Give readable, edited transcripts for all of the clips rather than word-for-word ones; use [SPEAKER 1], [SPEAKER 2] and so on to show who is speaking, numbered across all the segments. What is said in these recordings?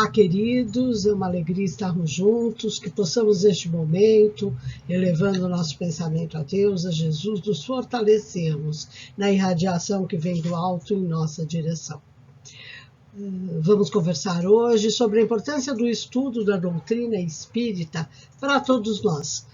[SPEAKER 1] queridos, é uma alegria estarmos juntos, que possamos neste momento, elevando o nosso pensamento a Deus, a Jesus, nos fortalecermos na irradiação que vem do alto em nossa direção. Vamos conversar hoje sobre a importância do estudo da doutrina espírita para todos nós.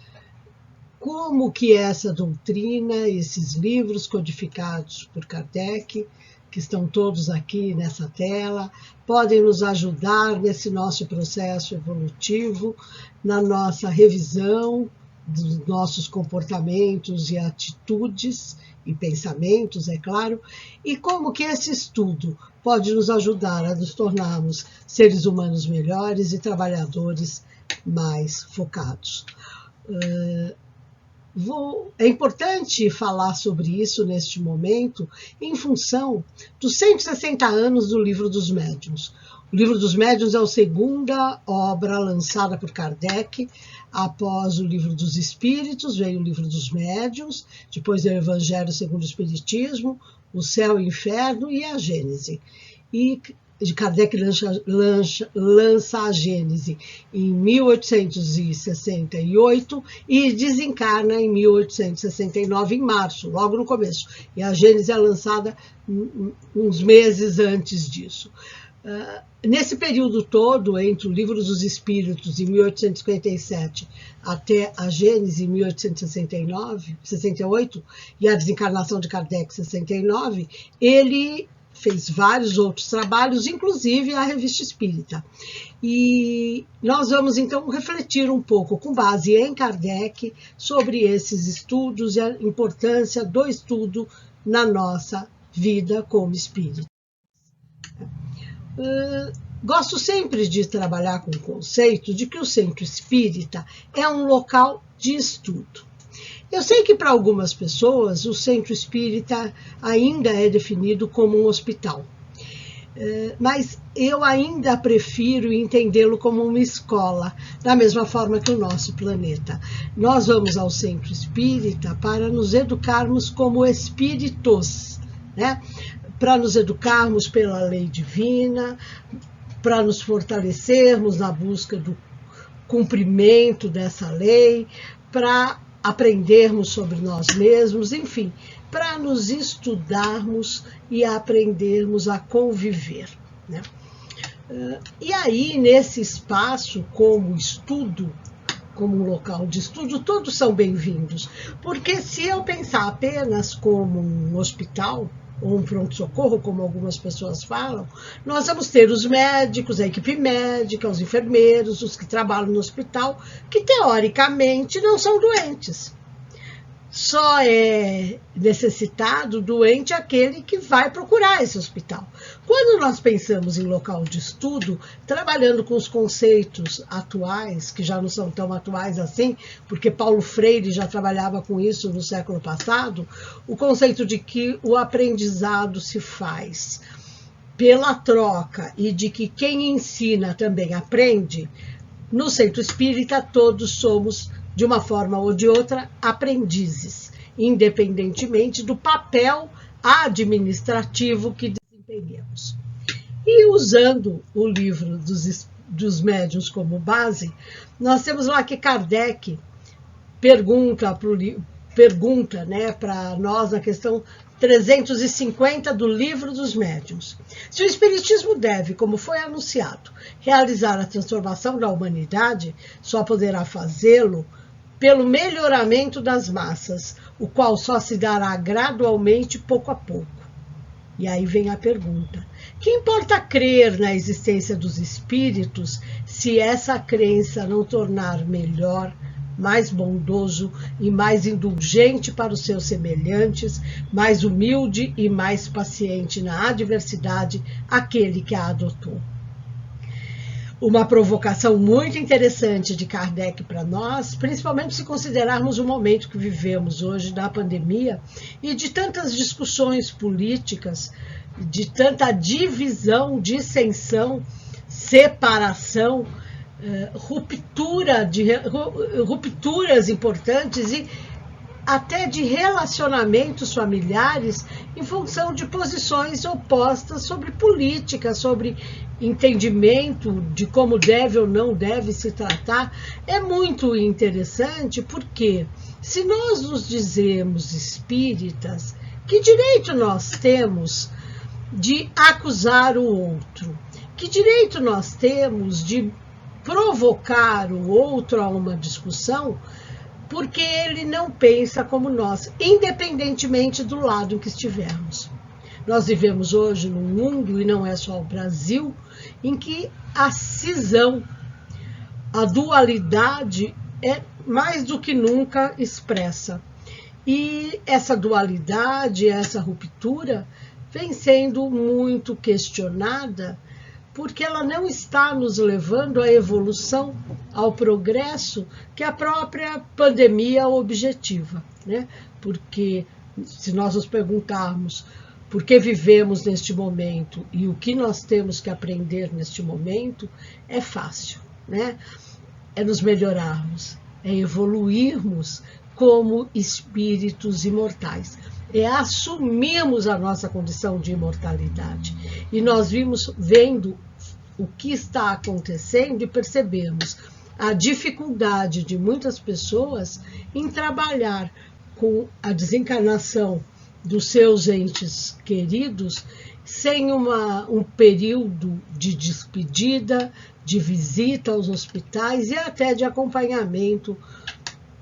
[SPEAKER 1] Como que essa doutrina, esses livros codificados por Kardec, que estão todos aqui nessa tela, podem nos ajudar nesse nosso processo evolutivo, na nossa revisão dos nossos comportamentos e atitudes e pensamentos, é claro, e como que esse estudo pode nos ajudar a nos tornarmos seres humanos melhores e trabalhadores mais focados. É importante falar sobre isso neste momento em função dos 160 anos do Livro dos Médiuns. O Livro dos Médiuns é a segunda obra lançada por Kardec. Após o Livro dos Espíritos, veio o Livro dos Médiuns, depois veio o Evangelho segundo o Espiritismo, o Céu e o Inferno e a Gênese. E Kardec lança a Gênese em 1868 e desencarna em 1869, em março, logo no começo. E a Gênese é lançada uns meses antes disso. Nesse período todo, entre o Livro dos Espíritos, em 1857, até a Gênese, em 1868, e a desencarnação de Kardec, em 69, ele fez vários outros trabalhos, inclusive a Revista Espírita. E nós vamos, então, refletir um pouco, com base em Kardec, sobre esses estudos e a importância do estudo na nossa vida como espírita. Gosto sempre de trabalhar com o conceito de que o centro espírita é um local de estudo. Eu sei que para algumas pessoas o centro espírita ainda é definido como um hospital, mas eu ainda prefiro entendê-lo como uma escola, da mesma forma que o nosso planeta. Nós vamos ao centro espírita para nos educarmos como espíritos, né? Para nos educarmos pela lei divina, para nos fortalecermos na busca do cumprimento dessa lei, para aprendermos sobre nós mesmos, enfim, para nos estudarmos e aprendermos a conviver, né? E aí, nesse espaço, como estudo, como um local de estudo, todos são bem-vindos, porque se eu pensar apenas como um hospital, ou um pronto-socorro, como algumas pessoas falam, nós vamos ter os médicos, a equipe médica, os enfermeiros, os que trabalham no hospital, que teoricamente não são doentes. Só é necessitado doente aquele que vai procurar esse hospital. Quando nós pensamos em local de estudo, trabalhando com os conceitos atuais, que já não são tão atuais assim, porque Paulo Freire já trabalhava com isso no século passado, o conceito de que o aprendizado se faz pela troca e de que quem ensina também aprende, no centro espírita todos somos, de uma forma ou de outra, aprendizes, independentemente do papel administrativo que desempenhemos. E usando o Livro dos Médiuns como base, nós temos lá que Kardec pergunta para nós a questão 350 do Livro dos Médiuns. Se o Espiritismo deve, como foi anunciado, realizar a transformação da humanidade, só poderá fazê-lo pelo melhoramento das massas, o qual só se dará gradualmente, pouco a pouco. E aí vem a pergunta: que importa crer na existência dos espíritos se essa crença não tornar melhor, mais bondoso e mais indulgente para os seus semelhantes, mais humilde e mais paciente na adversidade aquele que a adotou? Uma provocação muito interessante de Kardec para nós, principalmente se considerarmos o momento que vivemos hoje da pandemia e de tantas discussões políticas, de tanta divisão, dissensão, separação, rupturas importantes e até de relacionamentos familiares em função de posições opostas sobre política, sobre entendimento de como deve ou não deve se tratar. É muito interessante porque, se nós nos dizemos espíritas, que direito nós temos de acusar o outro? Que direito nós temos de provocar o outro a uma discussão porque ele não pensa como nós, independentemente do lado em que estivermos? Nós vivemos hoje num mundo, e não é só o Brasil, em que a cisão, a dualidade é mais do que nunca expressa. E essa dualidade, essa ruptura, vem sendo muito questionada porque ela não está nos levando à evolução, ao progresso que a própria pandemia objetiva, né? Porque se nós nos perguntarmos por que vivemos neste momento e o que nós temos que aprender neste momento, é fácil, né? É nos melhorarmos, é evoluirmos como espíritos imortais, é assumirmos a nossa condição de imortalidade. E nós vendo o que está acontecendo e percebemos a dificuldade de muitas pessoas em trabalhar com a desencarnação dos seus entes queridos sem um período de despedida, de visita aos hospitais e até de acompanhamento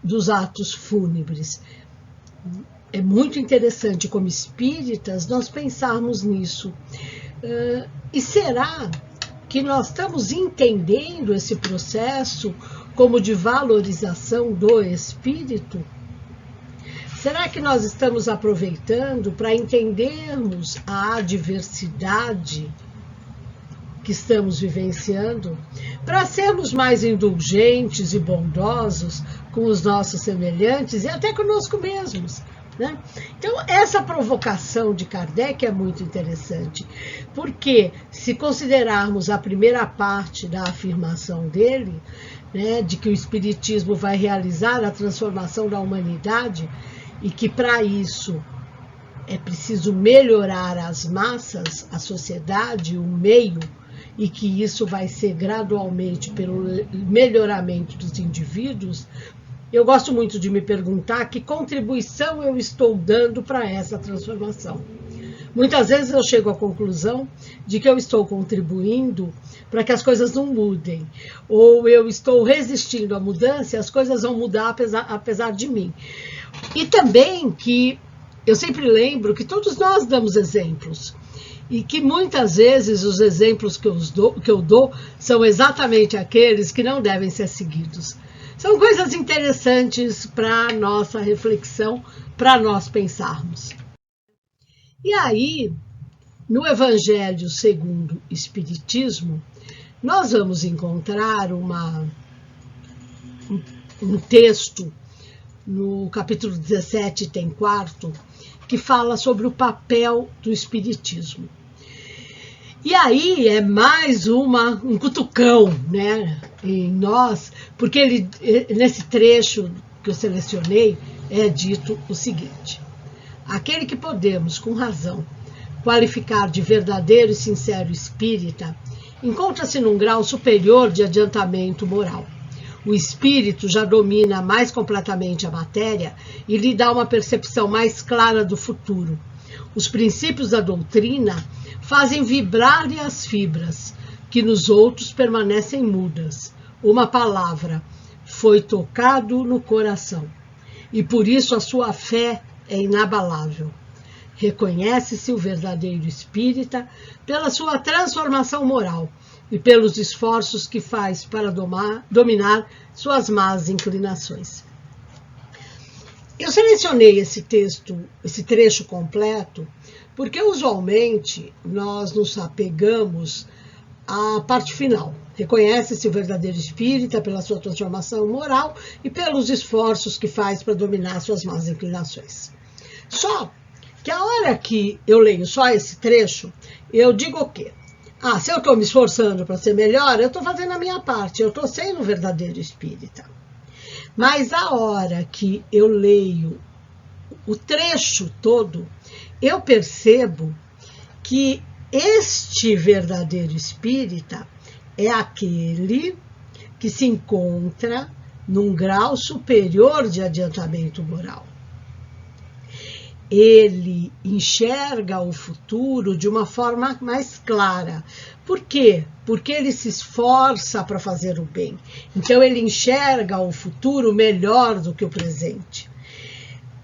[SPEAKER 1] dos atos fúnebres. É muito interessante, como espíritas, nós pensarmos nisso. E será que nós estamos entendendo esse processo como de valorização do espírito? Será que nós estamos aproveitando para entendermos a adversidade que estamos vivenciando, para sermos mais indulgentes e bondosos com os nossos semelhantes e até conosco mesmos, né? Então, essa provocação de Kardec é muito interessante, porque se considerarmos a primeira parte da afirmação dele, né, de que o Espiritismo vai realizar a transformação da humanidade e que para isso é preciso melhorar as massas, a sociedade, o meio, e que isso vai ser gradualmente pelo melhoramento dos indivíduos, eu gosto muito de me perguntar que contribuição eu estou dando para essa transformação. Muitas vezes eu chego à conclusão de que eu estou contribuindo para que as coisas não mudem, ou eu estou resistindo à mudança e as coisas vão mudar apesar de mim. E também que eu sempre lembro que todos nós damos exemplos, e que muitas vezes os exemplos que eu dou são exatamente aqueles que não devem ser seguidos. São coisas interessantes para a nossa reflexão, para nós pensarmos. E aí, no Evangelho segundo o Espiritismo, nós vamos encontrar um texto, no capítulo 17, item 4, que fala sobre o papel do Espiritismo. E aí é mais um cutucão, né, em nós, porque nesse trecho que eu selecionei é dito o seguinte: aquele que podemos, com razão, qualificar de verdadeiro e sincero espírita, encontra-se num grau superior de adiantamento moral. O espírito já domina mais completamente a matéria e lhe dá uma percepção mais clara do futuro. Os princípios da doutrina fazem vibrar-lhe as fibras, que nos outros permanecem mudas. Uma palavra: foi tocado no coração. E por isso a sua fé é inabalável. Reconhece-se o verdadeiro espírita pela sua transformação moral e pelos esforços que faz para dominar suas más inclinações. Eu selecionei esse trecho completo, porque usualmente nós nos apegamos à parte final. Reconhece-se o verdadeiro espírita pela sua transformação moral e pelos esforços que faz para dominar suas más inclinações. Só que a hora que eu leio só esse trecho, eu digo o quê? Se eu estou me esforçando para ser melhor, eu estou fazendo a minha parte, eu estou sendo um verdadeiro espírita. Mas a hora que eu leio o trecho todo, eu percebo que este verdadeiro espírita é aquele que se encontra num grau superior de adiantamento moral. Ele enxerga o futuro de uma forma mais clara. Por quê? Porque ele se esforça para fazer o bem. Então ele enxerga o futuro melhor do que o presente.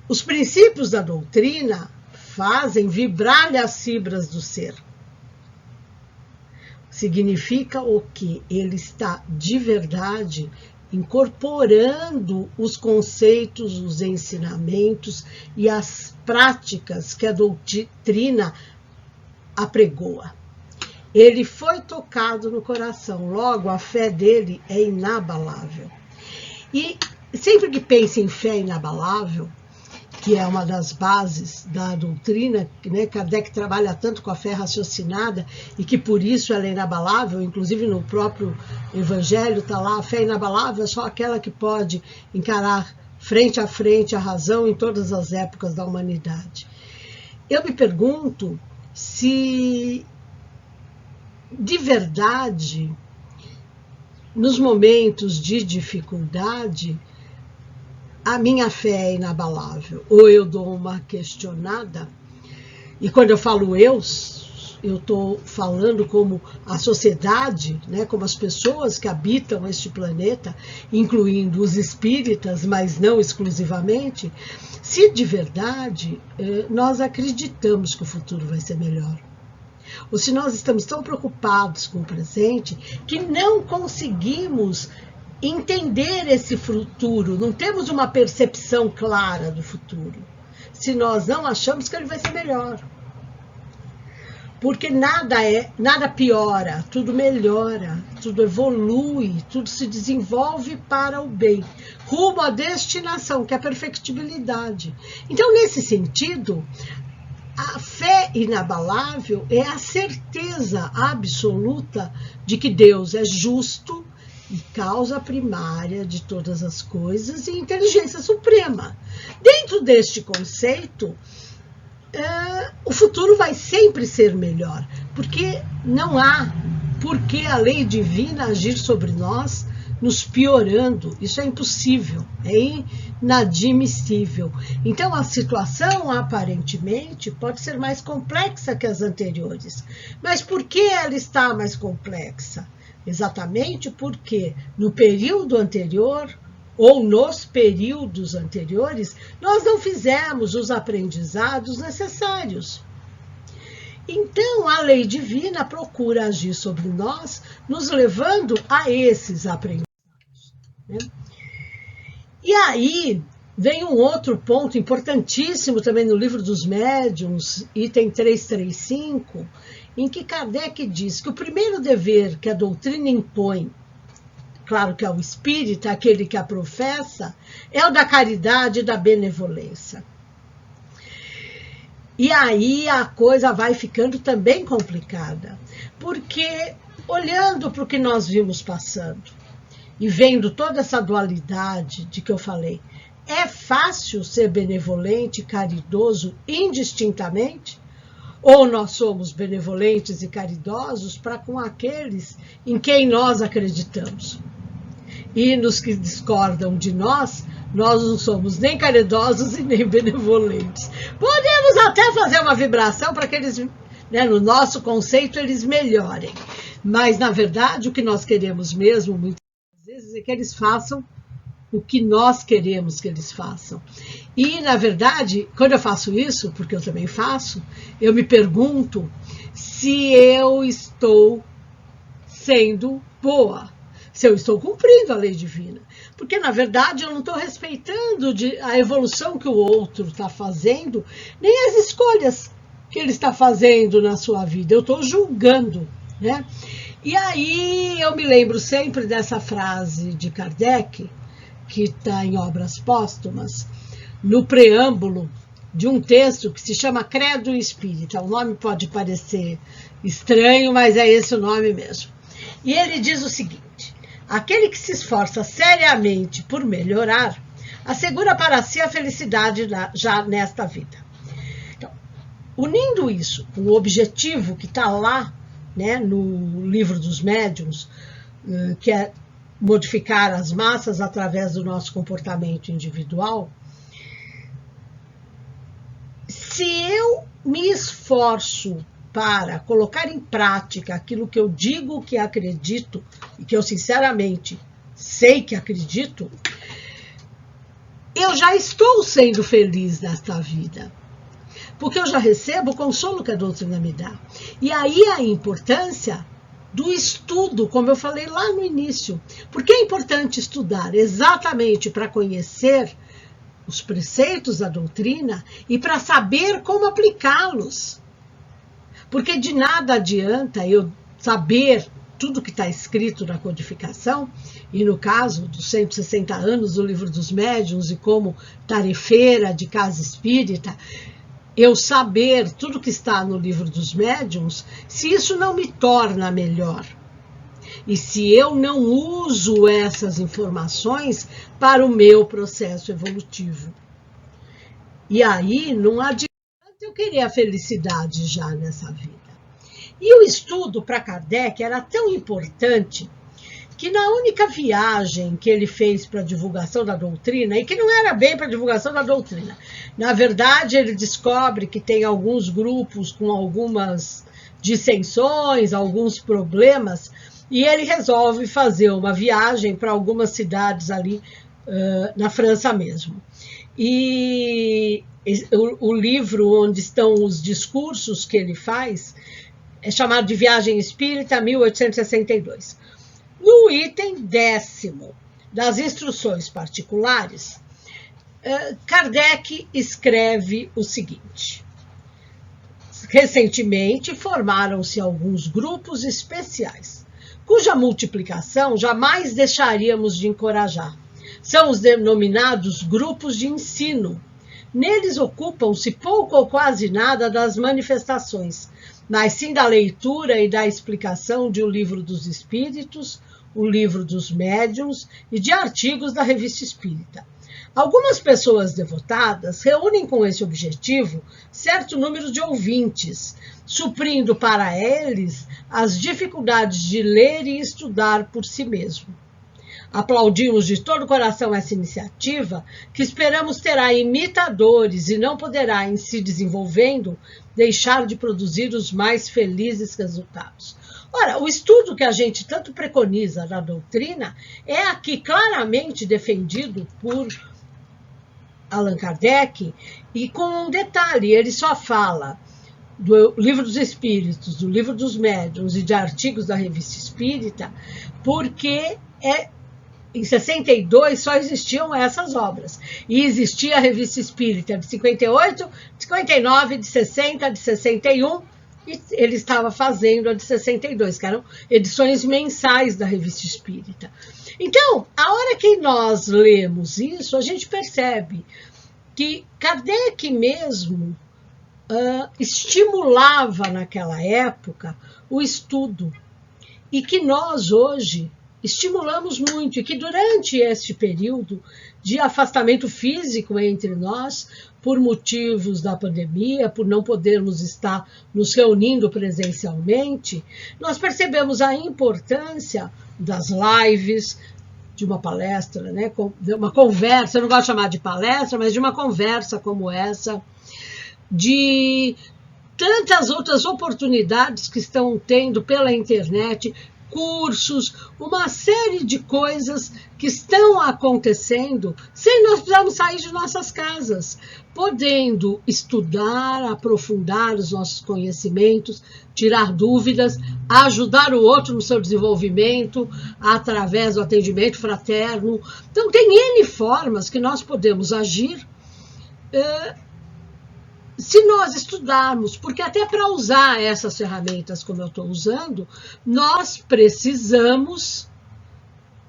[SPEAKER 1] Os princípios da doutrina fazem vibrar-lhe as fibras do ser. Significa o que? Ele está de verdade incorporando os conceitos, os ensinamentos e as práticas que a doutrina apregoa. Ele foi tocado no coração, logo a fé dele é inabalável. E sempre que pensa em fé inabalável, que é uma das bases da doutrina, né? Kardec trabalha tanto com a fé raciocinada e que por isso ela é inabalável, inclusive no próprio Evangelho está lá, a fé inabalável é só aquela que pode encarar frente a frente a razão em todas as épocas da humanidade. Eu me pergunto se, de verdade, nos momentos de dificuldade, a minha fé é inabalável, ou eu dou uma questionada, e quando eu falo eu estou falando como a sociedade, né, como as pessoas que habitam este planeta, incluindo os espíritas, mas não exclusivamente, se de verdade nós acreditamos que o futuro vai ser melhor. Ou se nós estamos tão preocupados com o presente que não conseguimos entender esse futuro, não temos uma percepção clara do futuro, se nós não achamos que ele vai ser melhor. Porque nada piora, tudo melhora, tudo evolui, tudo se desenvolve para o bem, rumo à destinação, que é a perfectibilidade. Então, nesse sentido, a fé inabalável é a certeza absoluta de que Deus é justo e causa primária de todas as coisas e inteligência suprema. Dentro deste conceito, o futuro vai sempre ser melhor, porque não há por que a lei divina agir sobre nós, nos piorando. Isso é impossível, é inadmissível. Então, a situação, aparentemente, pode ser mais complexa que as anteriores. Mas por que ela está mais complexa? Exatamente porque no período anterior, ou nos períodos anteriores, nós não fizemos os aprendizados necessários. Então, a lei divina procura agir sobre nós, nos levando a esses aprendizados, né? E aí vem um outro ponto importantíssimo também no Livro dos Médiuns, item 335, em que Kardec diz que o primeiro dever que a doutrina impõe, claro que é o espírita, aquele que a professa, é o da caridade e da benevolência. E aí a coisa vai ficando também complicada, porque olhando para o que nós vimos passando e vendo toda essa dualidade de que eu falei, é fácil ser benevolente e caridoso indistintamente? Ou nós somos benevolentes e caridosos para com aqueles em quem nós acreditamos? E nos que discordam de nós, nós não somos nem caridosos e nem benevolentes. Podemos até fazer uma vibração para que eles, né, no nosso conceito, eles melhorem. Mas, na verdade, o que nós queremos mesmo, muitas vezes, é que eles façam o que nós queremos que eles façam. E, na verdade, quando eu faço isso, porque eu também faço, eu me pergunto se eu estou sendo boa, se eu estou cumprindo a lei divina. Porque, na verdade, eu não estou respeitando a evolução que o outro está fazendo, nem as escolhas que ele está fazendo na sua vida. Eu estou julgando, né? E aí eu me lembro sempre dessa frase de Kardec, que está em Obras Póstumas, no preâmbulo de um texto que se chama Credo Espírita. O nome pode parecer estranho, mas é esse o nome mesmo. E ele diz o seguinte: aquele que se esforça seriamente por melhorar, assegura para si a felicidade já nesta vida. Então, unindo isso com o objetivo que está lá, né, no Livro dos Médiuns, que é modificar as massas através do nosso comportamento individual, se eu me esforço para colocar em prática aquilo que eu digo que acredito, e que eu sinceramente sei que acredito, eu já estou sendo feliz nesta vida. Porque eu já recebo o consolo que a doutrina me dá. E aí a importância do estudo, como eu falei lá no início. Por que é importante estudar? Exatamente para conhecer os preceitos da doutrina e para saber como aplicá-los. Porque de nada adianta eu saber tudo que está escrito na codificação, e no caso dos 160 anos do Livro dos Médiuns e como tarefeira de casa espírita, eu saber tudo que está no Livro dos Médiuns, se isso não me torna melhor. E se eu não uso essas informações para o meu processo evolutivo. E aí não adianta eu querer a felicidade já nessa vida. E o estudo para Kardec era tão importante que na única viagem que ele fez para a divulgação da doutrina, e que não era bem para a divulgação da doutrina, na verdade ele descobre que tem alguns grupos com algumas dissensões, alguns problemas, e ele resolve fazer uma viagem para algumas cidades ali na França mesmo. E o livro onde estão os discursos que ele faz é chamado de Viagem Espírita, 1862. No item 10º das instruções particulares, Kardec escreve o seguinte: recentemente formaram-se alguns grupos especiais, cuja multiplicação jamais deixaríamos de encorajar. São os denominados grupos de ensino. Neles ocupam-se pouco ou quase nada das manifestações, mas sim da leitura e da explicação de O Livro dos Espíritos, O Livro dos Médiuns e de artigos da Revista Espírita. Algumas pessoas devotadas reúnem com esse objetivo certo número de ouvintes, suprindo para eles as dificuldades de ler e estudar por si mesmo. Aplaudimos de todo o coração essa iniciativa, que esperamos terá imitadores e não poderá, em se desenvolvendo, deixar de produzir os mais felizes resultados. Ora, o estudo que a gente tanto preconiza na doutrina é aqui claramente defendido por Allan Kardec, e com um detalhe: ele só fala do Livro dos Espíritos, do Livro dos Médiuns e de artigos da Revista Espírita, porque em 62 só existiam essas obras. E existia a Revista Espírita de 58, de 59, de 60, de 61, e ele estava fazendo a de 62, que eram edições mensais da Revista Espírita. Então, a hora que nós lemos isso, a gente percebe que Kardec mesmo estimulava naquela época o estudo, e que nós hoje estimulamos muito, e que durante este período de afastamento físico entre nós, por motivos da pandemia, por não podermos estar nos reunindo presencialmente, nós percebemos a importância das lives, de uma palestra, né, de uma conversa, eu não gosto de chamar de palestra, mas de uma conversa como essa, de tantas outras oportunidades que estão tendo pela internet, cursos, uma série de coisas que estão acontecendo sem nós precisarmos sair de nossas casas, podendo estudar, aprofundar os nossos conhecimentos, tirar dúvidas, ajudar o outro no seu desenvolvimento através do atendimento fraterno. Então, tem N formas que nós podemos agir se nós estudarmos, porque até para usar essas ferramentas como eu estou usando, nós precisamos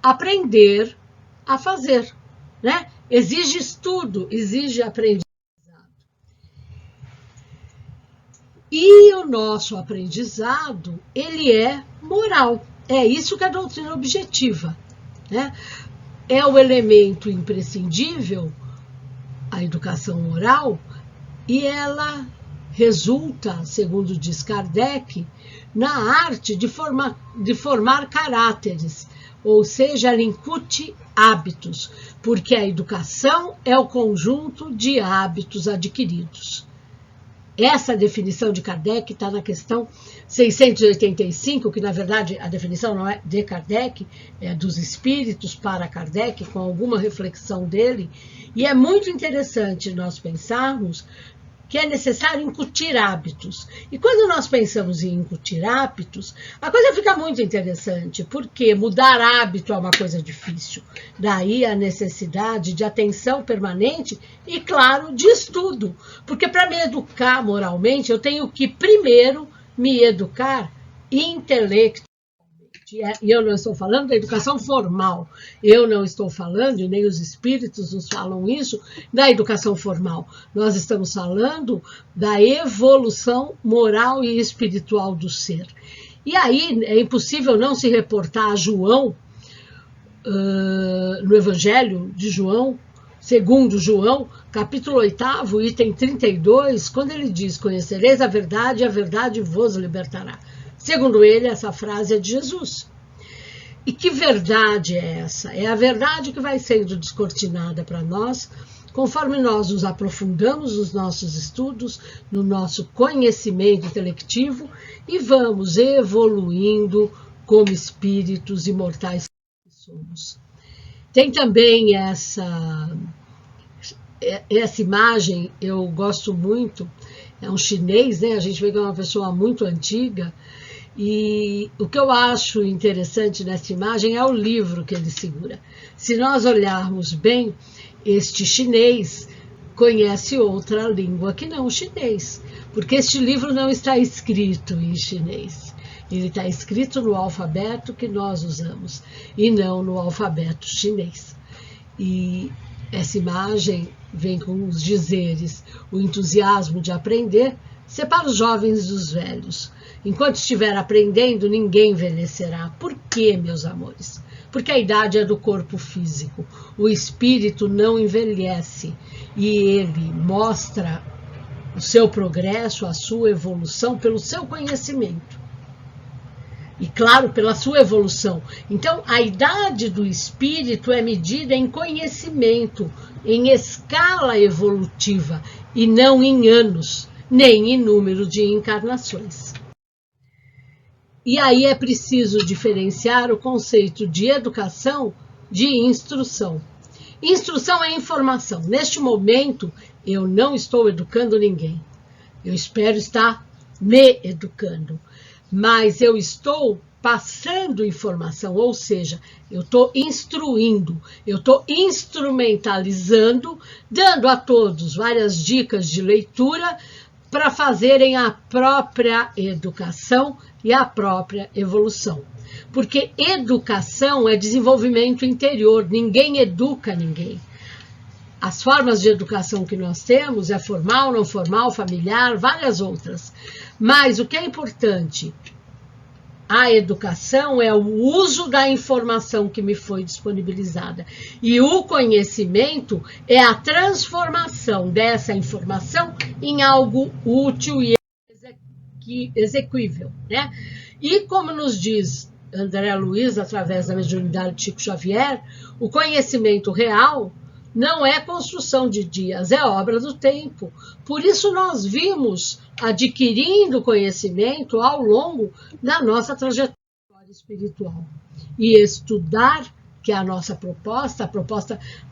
[SPEAKER 1] aprender a fazer, né? Exige estudo, exige aprendizado. E o nosso aprendizado, ele é moral. É isso que a doutrina objetiva, né? é o elemento imprescindível, a educação moral, e ela resulta, segundo diz Kardec, na arte de formar caráteres, ou seja, ela incute hábitos, porque a educação é o conjunto de hábitos adquiridos. Essa definição de Kardec está na questão 685, que na verdade a definição não é de Kardec, é dos espíritos para Kardec, com alguma reflexão dele, e é muito interessante nós pensarmos que é necessário incutir hábitos. E quando nós pensamos em incutir hábitos, a coisa fica muito interessante, porque mudar hábito é uma coisa difícil. Daí a necessidade de atenção permanente e, claro, de estudo. Porque para me educar moralmente, eu tenho que primeiro me educar intelectualmente. E eu não estou falando da educação formal, eu não estou falando, e nem os espíritos nos falam isso, da educação formal. Nós estamos falando da evolução moral e espiritual do ser. E aí é impossível não se reportar a João, no Evangelho de João, segundo João, capítulo 8, item 32, quando ele diz: conhecereis a verdade e a verdade vos libertará. Segundo ele, essa frase é de Jesus. E que verdade é essa? É a verdade que vai sendo descortinada para nós, conforme nós nos aprofundamos nos nossos estudos, no nosso conhecimento intelectivo e vamos evoluindo como espíritos imortais que somos. Tem também essa imagem, eu gosto muito, é um chinês, né? A gente vê que é uma pessoa muito antiga. E o que eu acho interessante nessa imagem é o livro que ele segura. Se nós olharmos bem, este chinês conhece outra língua que não o chinês, porque este livro não está escrito em chinês. Ele está escrito no alfabeto que nós usamos, e não no alfabeto chinês. E essa imagem vem com os dizeres: o entusiasmo de aprender separa os jovens dos velhos. Enquanto estiver aprendendo, ninguém envelhecerá. Por quê, meus amores? Porque a idade é do corpo físico. O espírito não envelhece e ele mostra o seu progresso, a sua evolução pelo seu conhecimento. E, claro, pela sua evolução. Então, a idade do espírito é medida em conhecimento, em escala evolutiva, e não em anos, nem em número de encarnações. E aí é preciso diferenciar o conceito de educação de instrução. Instrução é informação. Neste momento, eu não estou educando ninguém. Eu espero estar me educando. Mas eu estou passando informação, ou seja, eu estou instruindo, eu estou instrumentalizando, dando a todos várias dicas de leitura para fazerem a própria educação e a própria evolução. Porque educação é desenvolvimento interior, ninguém educa ninguém. As formas de educação que nós temos é formal, não formal, familiar, várias outras. Mas o que é importante? A educação é o uso da informação que me foi disponibilizada. E o conhecimento é a transformação dessa informação em algo útil e exequível, né? E como nos diz André Luiz, através da mediunidade de Chico Xavier, o conhecimento real não é construção de dias, é obra do tempo. Por isso nós vimos adquirindo conhecimento ao longo da nossa trajetória espiritual. E estudar, que é a nossa proposta,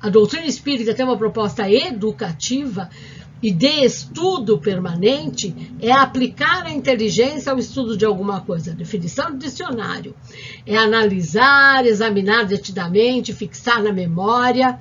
[SPEAKER 1] a doutrina espírita tem uma proposta educativa e de estudo permanente, é aplicar a inteligência ao estudo de alguma coisa. Definição do dicionário é analisar, examinar detidamente, fixar na memória,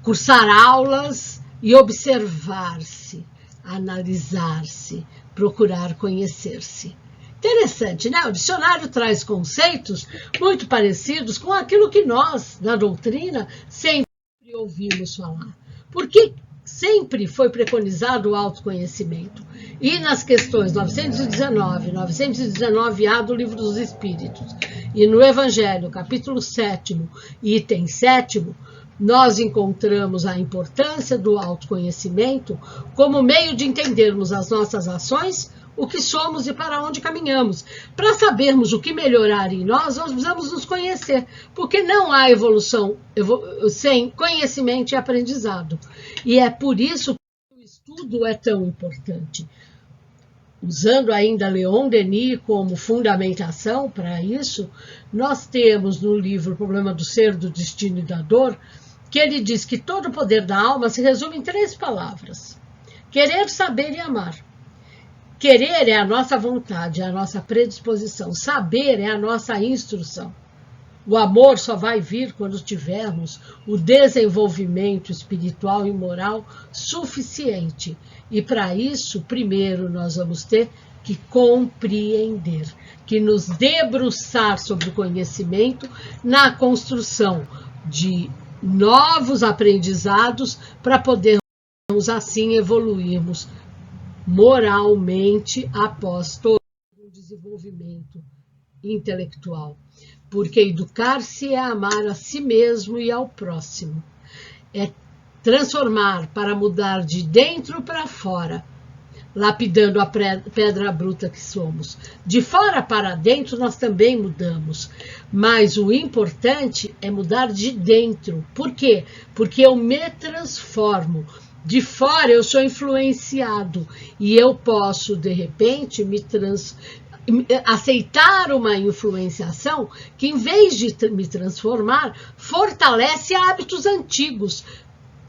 [SPEAKER 1] cursar aulas e observar-se, analisar-se, procurar conhecer-se. Interessante, né? O dicionário traz conceitos muito parecidos com aquilo que nós, na doutrina, sempre ouvimos falar. Por que sempre foi preconizado o autoconhecimento. E nas questões 919, 919A do Livro dos Espíritos, e no Evangelho, capítulo 7º, item 7º, nós encontramos a importância do autoconhecimento como meio de entendermos as nossas ações, o que somos e para onde caminhamos. Para sabermos o que melhorar em nós precisamos nos conhecer, porque não há evolução sem conhecimento e aprendizado. E é por isso que o estudo é tão importante. Usando ainda Leon Denis como fundamentação para isso, nós temos no livro O Problema do Ser, do Destino e da Dor, que ele diz que todo o poder da alma se resume em 3 palavras: querer, saber e amar. Querer é a nossa vontade, é a nossa predisposição. Saber é a nossa instrução. O amor só vai vir quando tivermos o desenvolvimento espiritual e moral suficiente. E para isso, primeiro, nós vamos ter que compreender, que nos debruçar sobre o conhecimento na construção de novos aprendizados para podermos assim evoluirmos moralmente após todo o desenvolvimento intelectual. Porque educar-se é amar a si mesmo e ao próximo. É transformar para mudar de dentro para fora, lapidando a pedra bruta que somos. De fora para dentro nós também mudamos, mas o importante é mudar de dentro. Por quê? Porque eu me transformo. De fora eu sou influenciado e eu posso, de repente, aceitar uma influenciação que, em vez de me transformar, fortalece hábitos antigos,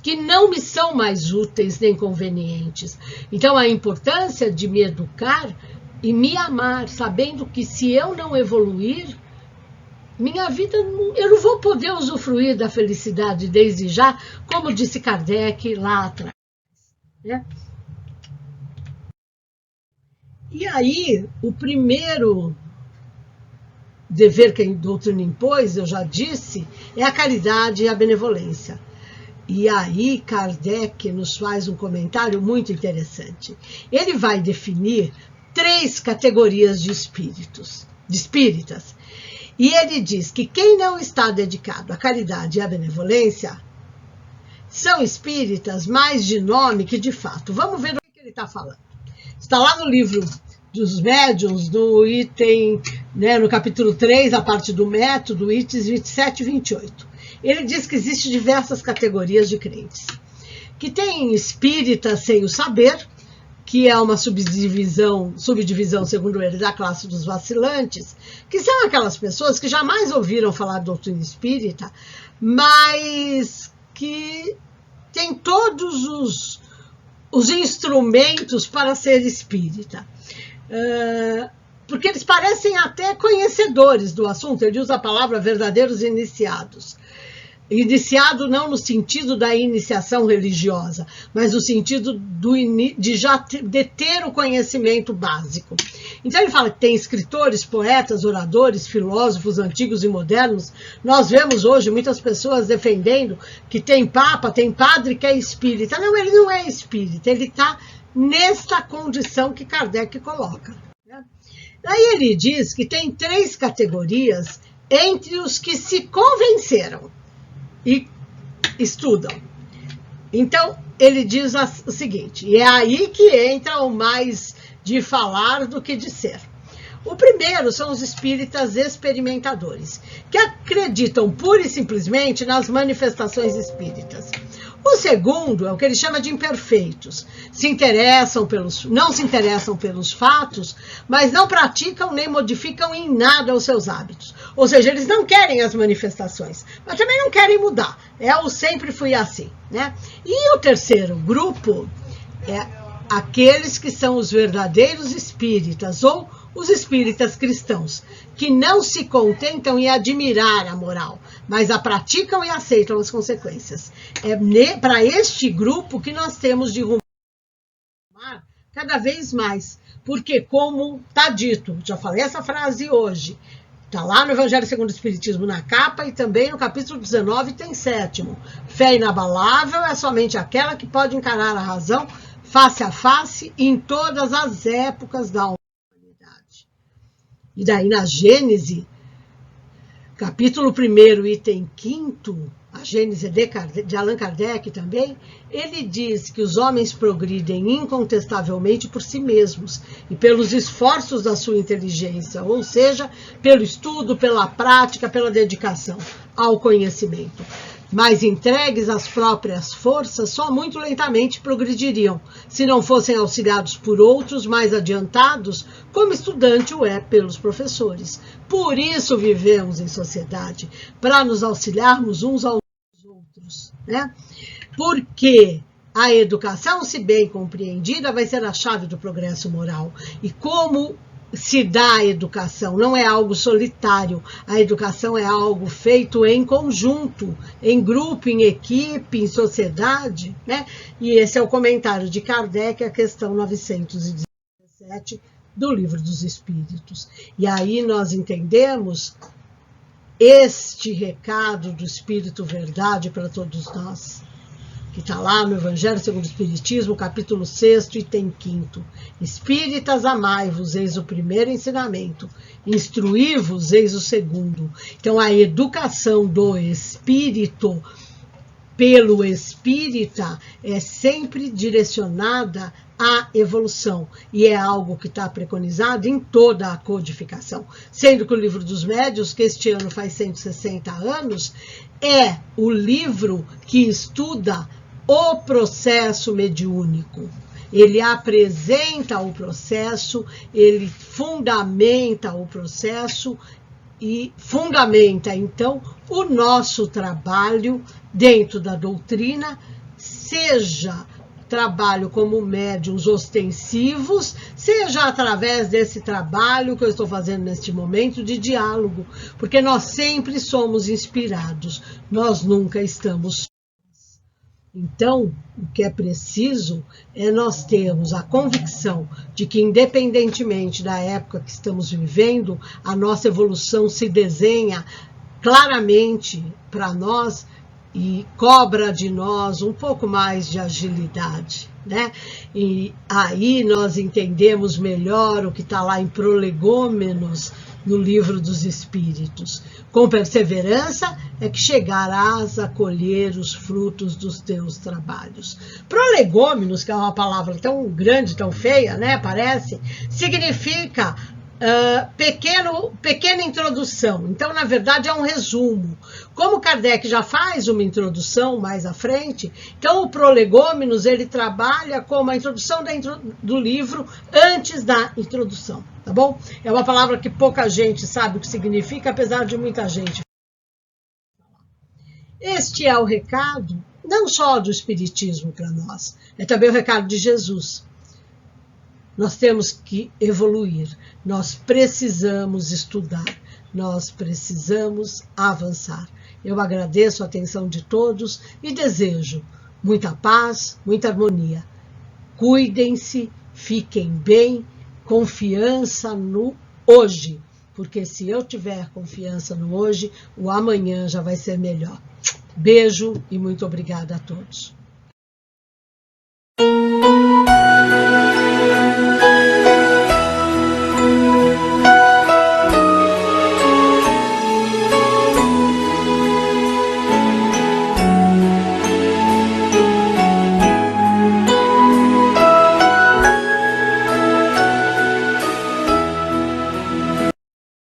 [SPEAKER 1] que não me são mais úteis nem convenientes. Então, a importância de me educar e me amar, sabendo que se eu não evoluir, minha vida, eu não vou poder usufruir da felicidade desde já, como disse Kardec lá atrás. Né? E aí, o primeiro dever que a doutrina impôs, eu já disse, é a caridade e a benevolência. E aí Kardec nos faz um comentário muito interessante. Ele vai definir 3 categorias de espíritas. E ele diz que quem não está dedicado à caridade e à benevolência são espíritas mais de nome que de fato. Vamos ver do que ele está falando. Está lá no livro dos médiuns, do item, no capítulo 3, a parte do método, itens 27 e 28. Ele diz que existem diversas categorias de crentes, que tem espíritas sem o saber, que é uma subdivisão, segundo ele, da classe dos vacilantes, que são aquelas pessoas que jamais ouviram falar de doutrina espírita, mas que têm todos os instrumentos para ser espírita. Porque eles parecem até conhecedores do assunto. Ele usa a palavra verdadeiros iniciados. Iniciado não no sentido da iniciação religiosa, mas no sentido de ter o conhecimento básico. Então ele fala que tem escritores, poetas, oradores, filósofos antigos e modernos. Nós vemos hoje muitas pessoas defendendo que tem papa, tem padre que é espírita. Não, ele não é espírita, ele está nesta condição que Kardec coloca. Daí ele diz que tem 3 categorias entre os que se convenceram e estudam. Então, ele diz o seguinte, e é aí que entra o mais de falar do que de ser. O primeiro são os espíritas experimentadores, que acreditam pura e simplesmente nas manifestações espíritas. O segundo é o que ele chama de imperfeitos. Não se interessam pelos fatos, mas não praticam nem modificam em nada os seus hábitos. Ou seja, eles não querem as manifestações, mas também não querem mudar. Eu sempre fui assim. Né? E o terceiro grupo é aqueles que são os verdadeiros espíritas, ou os espíritas cristãos, que não se contentam em admirar a moral, mas a praticam e aceitam as consequências. É para este grupo que nós temos de rumar cada vez mais, porque como está dito, já falei essa frase hoje, Está lá no Evangelho segundo o Espiritismo na capa e também no capítulo 19 tem 7º. Fé inabalável é somente aquela que pode encarar a razão face a face em todas as épocas da humanidade. E daí na Gênese, capítulo 1º, item 5º, a Gênese de Allan Kardec também, ele diz que os homens progridem incontestavelmente por si mesmos e pelos esforços da sua inteligência, ou seja, pelo estudo, pela prática, pela dedicação ao conhecimento. Mas entregues às próprias forças, só muito lentamente progrediriam, se não fossem auxiliados por outros mais adiantados, como estudante o é pelos professores. Por isso vivemos em sociedade, para nos auxiliarmos uns aos outros, né? Porque a educação, se bem compreendida, vai ser a chave do progresso moral. E como se dá a educação? Não é algo solitário. A educação é algo feito em conjunto, em grupo, em equipe, em sociedade, né? E esse é o comentário de Kardec, a questão 917 do Livro dos Espíritos. E aí nós entendemos este recado do Espírito Verdade para todos nós, que está lá no Evangelho segundo o Espiritismo, capítulo 6º, item 5º. Espíritas, amai-vos, eis o primeiro ensinamento. Instruí-vos, eis o segundo. Então, a educação do espírito pelo espírita é sempre direcionada à evolução, e é algo que está preconizado em toda a codificação. Sendo que o Livro dos Médiuns, que este ano faz 160 anos, é o livro que estuda o processo mediúnico. Ele apresenta o processo, ele fundamenta o processo e fundamenta, então, o nosso trabalho dentro da doutrina, seja trabalho como médiuns ostensivos, seja através desse trabalho que eu estou fazendo neste momento de diálogo, porque nós sempre somos inspirados, nós nunca estamos sós. Então, o que é preciso é nós termos a convicção de que, independentemente da época que estamos vivendo, a nossa evolução se desenha claramente para nós e cobra de nós um pouco mais de agilidade, né? E aí nós entendemos melhor o que está lá em Prolegômenos, no Livro dos Espíritos. Com perseverança é que chegarás a colher os frutos dos teus trabalhos. Prolegômenos, que é uma palavra tão grande, tão feia, né? Parece, significa pequena introdução. Então, na verdade, é um resumo. Como Kardec já faz uma introdução mais à frente, então o Prolegômenos, ele trabalha como a introdução do livro antes da introdução, tá bom? É uma palavra que pouca gente sabe o que significa, apesar de muita gente. Este é o recado, não só do Espiritismo para nós, é também o recado de Jesus. Nós temos que evoluir, nós precisamos estudar, nós precisamos avançar. Eu agradeço a atenção de todos e desejo muita paz, muita harmonia. Cuidem-se, fiquem bem, confiança no hoje, porque se eu tiver confiança no hoje, o amanhã já vai ser melhor. Beijo e muito obrigada a todos.